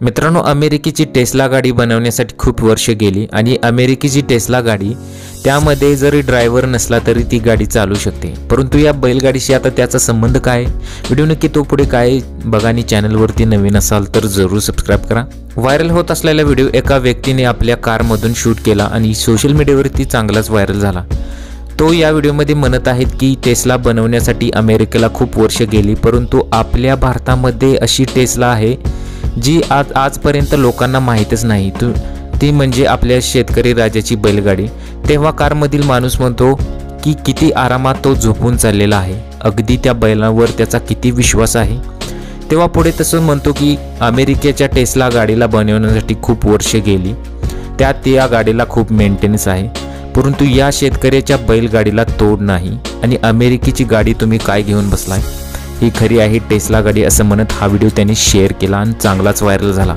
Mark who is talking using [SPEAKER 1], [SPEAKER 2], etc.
[SPEAKER 1] मित्रांनो, अमेरिकेची टेस्ला गाडी बनवण्यासाठी खूप वर्ष गेली आणि अमेरिकेची टेस्ला गाडी त्यामध्ये जरी ड्रायव्हर नसला तरी ती गाडी चालू शकते। परंतु या बैलगाडीशी आता त्याचा संबंध काय, व्हिडिओ नक्की तो पुढे काय बघा आणि चॅनलवरती नवीन असाल तर जरूर सबस्क्राइब करा। व्हायरल होत असलेला व्हिडिओ एका व्यक्तीने आपल्या कारमधून शूट केला आणि सोशल मीडियावरती चांगलाच व्हायरल झाला। तो या व्हिडिओमध्ये म्हणत आहेत की टेस्ला बनवण्यासाठी अमेरिकेला खूप वर्ष गेली, परंतु आपल्या भारतामध्ये अशी टेस्ला आहे जी आजपर्यंत लोकांना माहीतच नाही। ती म्हणजे आपल्या शेतकरी राजाची बैलगाडी। तेव्हा कारमधील माणूस म्हणतो की किती आरामात तो झोपून चाललेला आहे, अगदी त्या बैलावर त्याचा किती विश्वास आहे। तेव्हा पुढे तसं म्हणतो की अमेरिकेच्या टेस्ला गाडीला बनवण्यासाठी खूप वर्ष गेली, त्यात या गाडीला खूप मेंटेनन्स आहे, परंतु या शेतकऱ्याच्या बैलगाडीला तोड नाही आणि अमेरिकेची गाडी तुम्ही काय घेऊन बसलाय, ही खरी आहे टेस्ला गाडी असं म्हणत हा व्हिडिओ त्यांनी शेअर केला आणि चांगलाच व्हायरल झाला।